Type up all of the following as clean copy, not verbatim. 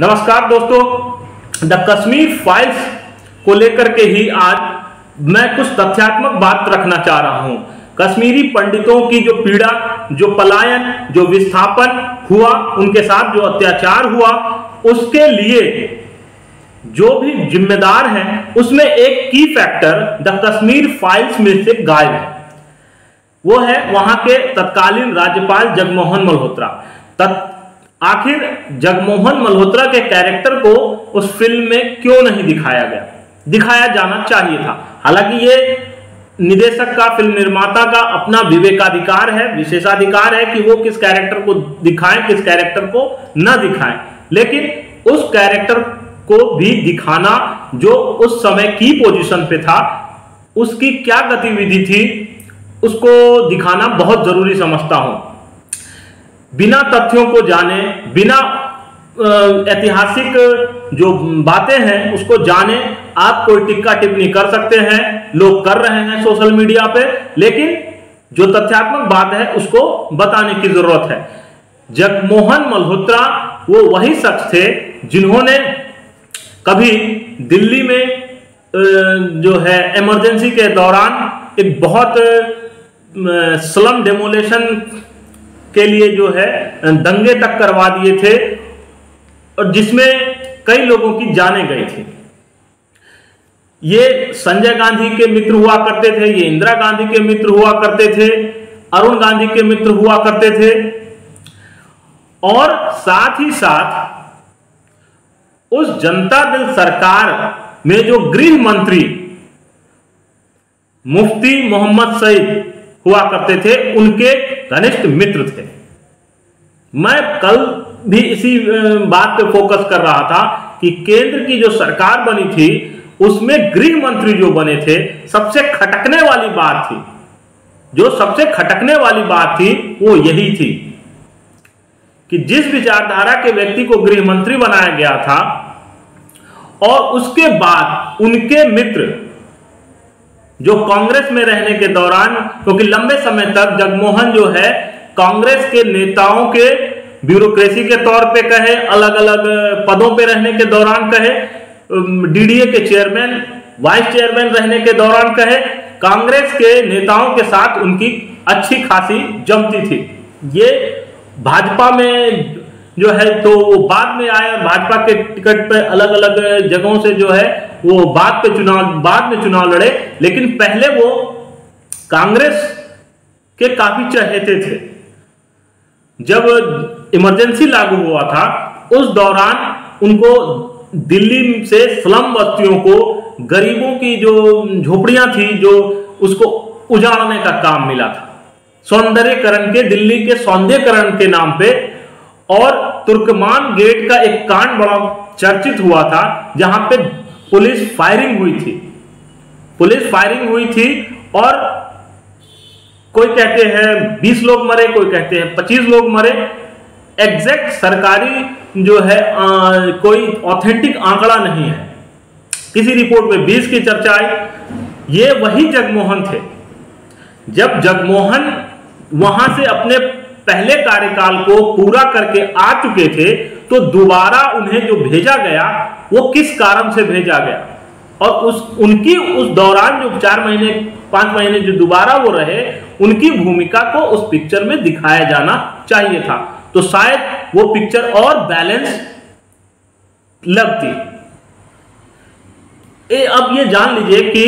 नमस्कार दोस्तों, the Kashmir files को लेकर के ही आज मैं कुछ तथ्यात्मक बात रखना चाह रहा हूं। कश्मीरी पंडितों की जो पीड़ा, जो पलायन, जो विस्थापन हुआ, उनके साथ जो अत्याचार हुआ, उसके लिए जो भी जिम्मेदार हैं उसमें एक की फैक्टर द कश्मीर फाइल्स में से गायब है। वो है वहां के तत्कालीन राज्यपाल जगमोहन मल्होत्रा। आखिर जगमोहन मल्होत्रा के कैरेक्टर को उस फिल्म में क्यों नहीं दिखाया गया? दिखाया जाना चाहिए था। हालांकि ये निदेशक का, फिल्म निर्माता का अपना विवेकाधिकार है, विशेषाधिकार है कि वो किस कैरेक्टर को दिखाएं, किस कैरेक्टर को न दिखाएं, लेकिन उस कैरेक्टर को भी दिखाना जो उस समय की पोजीशन पे था, उसकी क्या गतिविधि थी, उसको दिखाना बहुत जरूरी समझता हूं। बिना तथ्यों को जाने, बिना ऐतिहासिक जो बातें हैं उसको जाने आप कोई टिक्का टिप्पणी कर सकते हैं, लोग कर रहे हैं सोशल मीडिया पे, लेकिन जो तथ्यात्मक बात है उसको बताने की जरूरत है। जगमोहन मल्होत्रा वो वही शख्स थे जिन्होंने कभी दिल्ली में जो है इमरजेंसी के दौरान एक बहुत स्लम डेमोलेशन के लिए जो है दंगे तक करवा दिए थे और जिसमें कई लोगों की जानें गई थी। ये संजय गांधी के मित्र हुआ करते थे, ये इंदिरा गांधी के मित्र हुआ करते थे, अरुण गांधी के मित्र हुआ करते थे, और साथ ही साथ उस जनता दल सरकार में जो गृह मंत्री मुफ्ती मोहम्मद सईद हुआ करते थे, उनके घनिष्ठ मित्र थे। मैं कल भी इसी बात पे फोकस कर रहा था कि केंद्र की जो सरकार बनी थी उसमें गृह मंत्री जो बने थे, सबसे खटकने वाली बात थी, जो सबसे खटकने वाली बात थी वो यही थी कि जिस विचारधारा के व्यक्ति को गृह मंत्री बनाया गया था और उसके बाद उनके मित्र जो कांग्रेस में रहने के दौरान, क्योंकि लंबे समय तक जगमोहन जो है कांग्रेस के नेताओं के ब्यूरोक्रेसी के तौर पे कहे, अलग अलग पदों पे रहने के दौरान कहे, डीडीए के चेयरमैन, वाइस चेयरमैन रहने के दौरान कहे, कांग्रेस के नेताओं के साथ उनकी अच्छी खासी जमती थी। ये भाजपा में जो है तो वो बाद में आया, भाजपा के टिकट पे अलग अलग जगहों से जो है वो बाद में चुनाव लड़े, लेकिन पहले वो कांग्रेस के काफी चहेते थे। जब इमरजेंसी लागू हुआ था उस दौरान उनको दिल्ली से स्लम बस्तियों को, गरीबों की जो झोपड़ियां थी, जो उसको उजाड़ने का काम मिला था, सौंदर्यकरण के, दिल्ली के सौंदर्यकरण के नाम पे। और तुर्कमान गेट का एक कांड बड़ा चर्चित हुआ था जहां पे पुलिस फायरिंग हुई थी और कोई कहते हैं 20 लोग मरे, कोई कहते हैं 25 लोग मरे। एग्जैक्ट सरकारी जो है कोई ऑथेंटिक आंकड़ा नहीं है, किसी रिपोर्ट में 20 की चर्चा आई। ये वही जगमोहन थे। जब जगमोहन वहां से अपने पहले कार्यकाल को पूरा करके आ चुके थे तो दोबारा उन्हें जो भेजा गया वो किस कारण से भेजा गया, और उनकी उस दौरान जो 4 महीने 5 महीने जो दोबारा वो रहे, उनकी भूमिका को उस पिक्चर में दिखाया जाना चाहिए था, तो शायद वो पिक्चर और बैलेंस लगती। अब ये जान लीजिए कि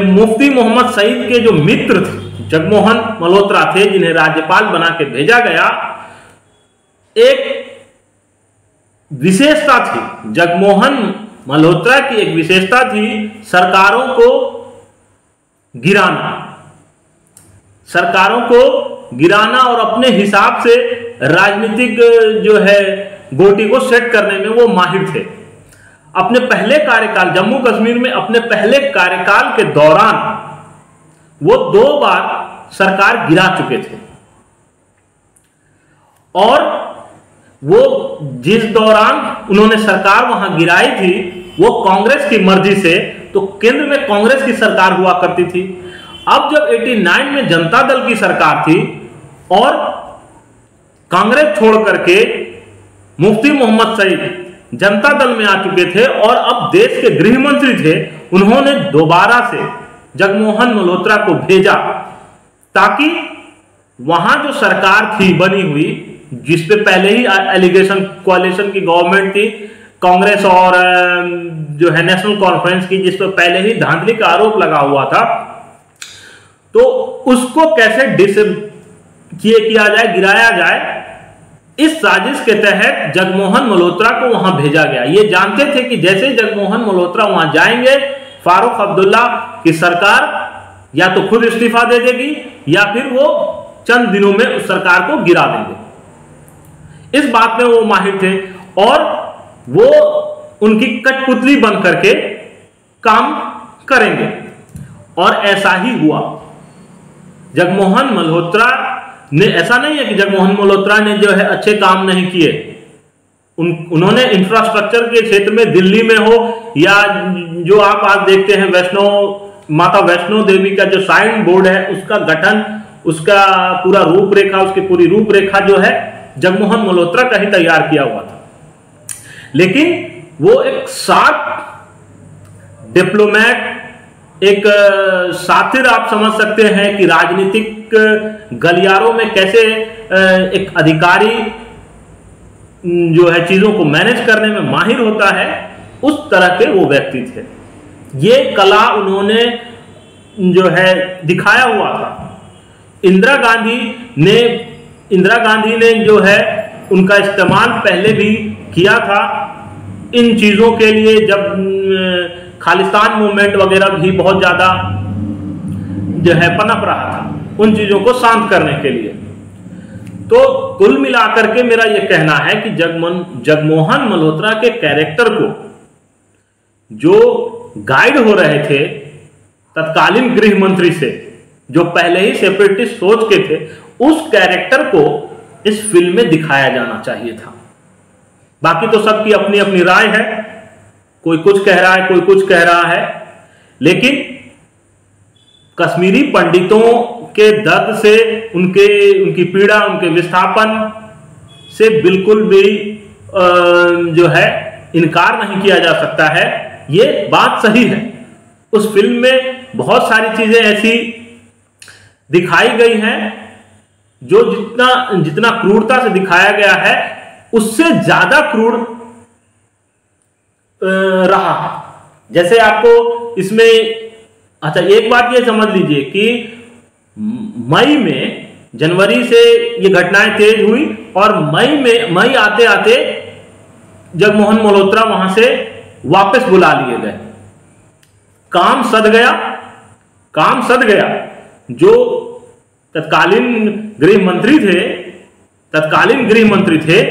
मुफ्ती मोहम्मद सईद के जो मित्र थे जगमोहन मल्होत्रा थे, जिन्हें राज्यपाल बना के भेजा गया, एक विशेषता थी। जगमोहन मल्होत्रा की एक विशेषता थी सरकारों को गिराना और अपने हिसाब से राजनीतिक जो है गोटी को सेट करने में वो माहिर थे। अपने पहले कार्यकाल, जम्मू कश्मीर में अपने पहले कार्यकाल के दौरान वो 2 बार सरकार गिरा चुके थे, और वो जिस दौरान उन्होंने सरकार वहां गिराई थी वो कांग्रेस की मर्जी से, तो केंद्र में कांग्रेस की सरकार हुआ करती थी। अब जब 89 में जनता दल की सरकार थी और कांग्रेस छोड़ करके मुफ्ती मोहम्मद सईद जनता दल में आ चुके थे और अब देश के गृह मंत्री थे, उन्होंने दोबारा से जगमोहन मल्होत्रा को भेजा ताकि वहां जो सरकार थी बनी हुई, जिसपे पहले ही एलिगेशन कोalition की गवर्नमेंट थी, कांग्रेस और जो है नेशनल कॉन्फ्रेंस की, जिस पर पहले ही धांधली का आरोप लगा हुआ था, तो उसको कैसे किया जाए, गिराया जाए, इस साजिश के तहत जगमोहन मल्होत्रा को वहां भेजा गया। ये जानते थे कि जैसे जगमोहन मल्होत्रा वहां जाएंगे, फारूक अब्दुल्ला की सरकार या तो खुद इस्तीफा दे देगी या फिर वो चंद दिनों में उस सरकार को गिरा देंगे। इस बात में वो माहिर थे और वो उनकी कठपुतली बन करके काम करेंगे और ऐसा ही हुआ। जगमोहन मल्होत्रा ने, ऐसा नहीं है कि जगमोहन मल्होत्रा ने जो है अच्छे काम नहीं किए, उन्होंने इंफ्रास्ट्रक्चर के क्षेत्र में दिल्ली में हो या जो आप आज देखते हैं माता वैष्णो देवी का जो साइन बोर्ड है, उसका गठन, उसका पूरा रूपरेखा, उसकी पूरी रूपरेखा जो है जगमोहन मल्होत्रा का ही तैयार किया हुआ था। लेकिन वो एक शार्प डिप्लोमेट, एक सातिर आप समझ सकते हैं कि राजनीतिक गलियारों में कैसे एक अधिकारी जो है चीजों को मैनेज करने में माहिर होता है, उस तरह के वो व्यक्ति थे। ये कला उन्होंने जो है दिखाया हुआ था। इंदिरा गांधी ने जो है उनका इस्तेमाल पहले भी किया था इन चीजों के लिए, जब खालिस्तान मूवमेंट वगैरह भी बहुत ज्यादा जो है पनप रहा था, उन चीजों को शांत करने के लिए। तो कुल मिलाकर के मेरा यह कहना है कि जगमोहन मल्होत्रा के कैरेक्टर को जो गाइड हो रहे थे तत्कालीन गृह मंत्री से, जो पहले ही सेपरेटिस्ट सोच के थे, उस कैरेक्टर को इस फिल्म में दिखाया जाना चाहिए था। बाकी तो सबकी अपनी अपनी राय है, कोई कुछ कह रहा है, कोई कुछ कह रहा है, लेकिन कश्मीरी पंडितों के दर्द से, उनकी पीड़ा, उनके विस्थापन से बिल्कुल भी जो है इनकार नहीं किया जा सकता है। ये बात सही है। उस फिल्म में बहुत सारी चीजें ऐसी दिखाई गई हैं जो जितना क्रूरता से दिखाया गया है, उससे ज्यादा क्रूर रहा। जैसे आपको इसमें, अच्छा एक बात ये समझ लीजिए कि जनवरी से ये घटनाएं तेज हुई और मई आते आते जगमोहन मल्होत्रा वहां से वापस बुला लिए गए। काम सध गया। जो तत्कालीन गृह मंत्री थे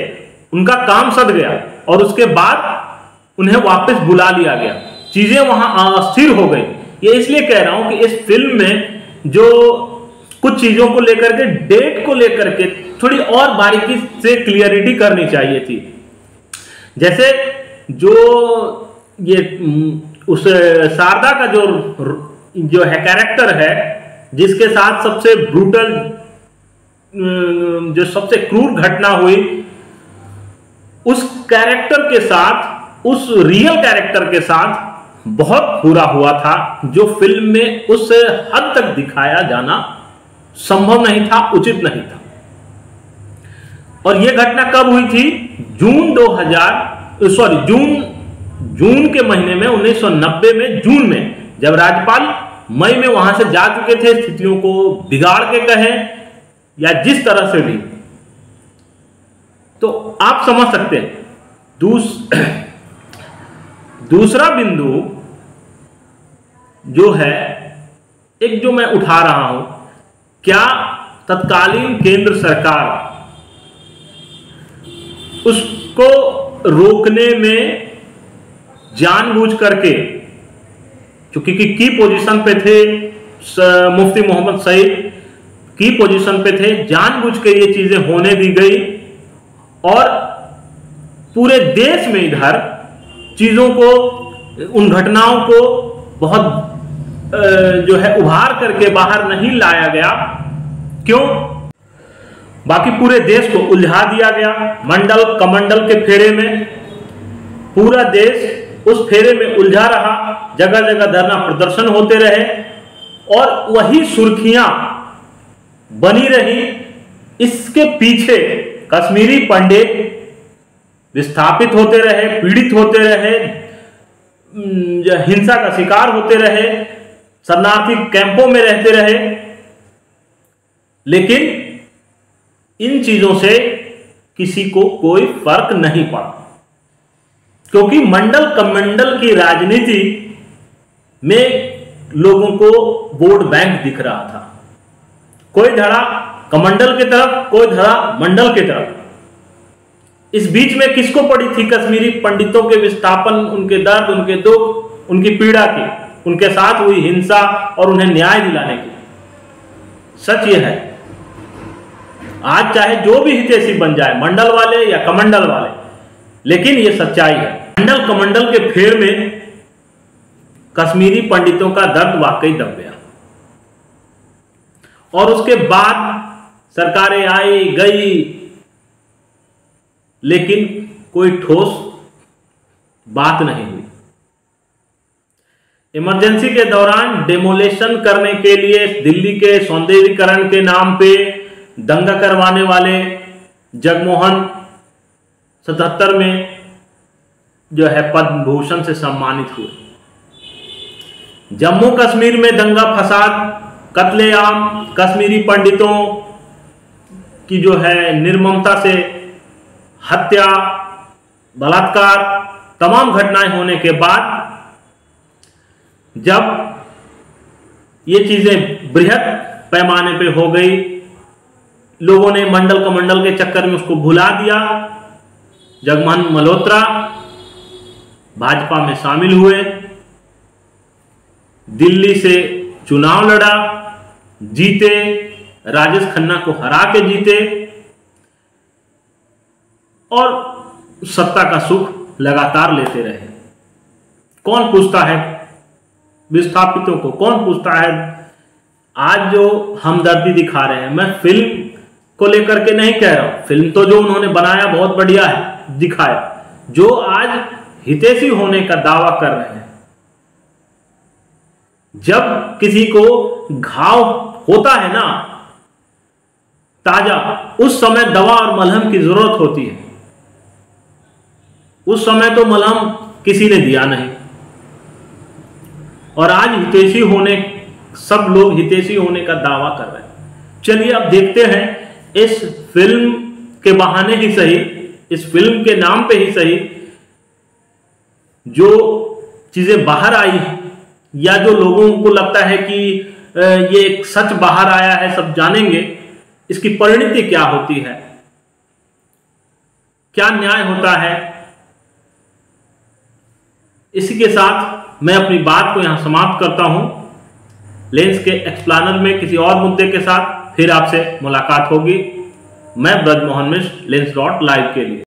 उनका काम सध गया और उसके बाद उन्हें वापस बुला लिया गया। चीजें वहां अस्थिर हो गई। ये इसलिए कह रहा हूं कि इस फिल्म में जो कुछ चीजों को लेकर के, डेट को लेकर के थोड़ी और बारीकी से क्लियरिटी करनी चाहिए थी। जैसे जो ये उस शारदा का जो है कैरेक्टर है, जिसके साथ सबसे ब्रूटल, जो सबसे क्रूर घटना हुई, उस कैरेक्टर के साथ, उस रियल कैरेक्टर के साथ बहुत बुरा हुआ था, जो फिल्म में उस हद तक दिखाया जाना संभव नहीं था, उचित नहीं था। और यह घटना कब हुई थी? जून के महीने में 1990 में, जून में, जब राज्यपाल मई में वहां से जा चुके थे, स्थितियों को बिगाड़ के कहें या जिस तरह से भी, तो आप समझ सकते हैं। दूसरा बिंदु जो है, एक जो मैं उठा रहा हूं, क्या तत्कालीन केंद्र सरकार उसको रोकने में जानबूझ करके, क्योंकि की पोजीशन पे थे मुफ्ती मोहम्मद सईद, की पोजीशन पे थे, जानबूझ के ये चीजें होने दी गई और पूरे देश में इधर चीजों को, उन घटनाओं को बहुत जो है उभार करके बाहर नहीं लाया गया। क्यों? बाकी पूरे देश को उलझा दिया गया। मंडल कमंडल के फेरे में पूरा देश उस फेरे में उलझा रहा, जगह जगह धरना प्रदर्शन होते रहे और वही सुर्खियां बनी रही। इसके पीछे कश्मीरी पंडित विस्थापित होते रहे, पीड़ित होते रहे, हिंसा का शिकार होते रहे, शरणार्थी कैंपों में रहते रहे। लेकिन इन चीजों से किसी को कोई फर्क नहीं पड़ा, क्योंकि मंडल कमंडल की राजनीति में लोगों को वोट बैंक दिख रहा था। कोई धड़ा कमंडल की तरफ, कोई धड़ा मंडल की तरफ। इस बीच में किसको पड़ी थी कश्मीरी पंडितों के विस्थापन, उनके दर्द, उनके दुख, उनकी पीड़ा की, उनके साथ हुई हिंसा और उन्हें न्याय दिलाने की। सच यह है, आज चाहे जो भी हितैषी बन जाए, मंडल वाले या कमंडल वाले, लेकिन यह सच्चाई है। मंडल कमंडल के फेर में कश्मीरी पंडितों का दर्द वाकई दब गया और उसके बाद सरकारें आई गई, लेकिन कोई ठोस बात नहीं हुई। इमरजेंसी के दौरान डेमोलेशन करने के लिए दिल्ली के सौंदर्यीकरण के नाम पे दंगा करवाने वाले जगमोहन 77 में जो है पद्म भूषण से सम्मानित हुए। जम्मू कश्मीर में दंगा फसाद, कत्लेआम, कश्मीरी पंडितों की जो है निर्ममता से हत्या, बलात्कार, तमाम घटनाएं होने के बाद जब ये चीजें बृहद पैमाने पे हो गई, लोगों ने मंडल कमंडल के चक्कर में उसको भुला दिया। जगमोहन मल्होत्रा भाजपा में शामिल हुए, दिल्ली से चुनाव लड़ा, जीते, राजेश खन्ना को हरा के जीते और सत्ता का सुख लगातार लेते रहे। कौन पूछता है विस्थापितों को, कौन पूछता है? आज जो हमदर्दी दिखा रहे हैं, मैं फिल्म को लेकर के नहीं कह रहा हूं, फिल्म तो जो उन्होंने बनाया बहुत बढ़िया है, दिखाया। जो आज हितैषी होने का दावा कर रहे हैं, जब किसी को घाव होता है ना ताजा, उस समय दवा और मलहम की जरूरत होती है। उस समय तो मलहम किसी ने दिया नहीं और आज हितैषी होने, सब लोग हितैषी होने का दावा कर रहे हैं। चलिए अब देखते हैं, इस फिल्म के बहाने ही सही, इस फिल्म के नाम पे ही सही, जो चीजें बाहर आई या जो लोगों को लगता है कि ये एक सच बाहर आया है, सब जानेंगे इसकी परिणति क्या होती है, क्या न्याय होता है। इसी के साथ मैं अपनी बात को यहां समाप्त करता हूं। लेंस के एक्सप्लेनर में किसी और मुद्दे के साथ फिर आपसे मुलाकात होगी। मैं ब्रजमोहन मिश्र, लेंस.लाइव के लिए।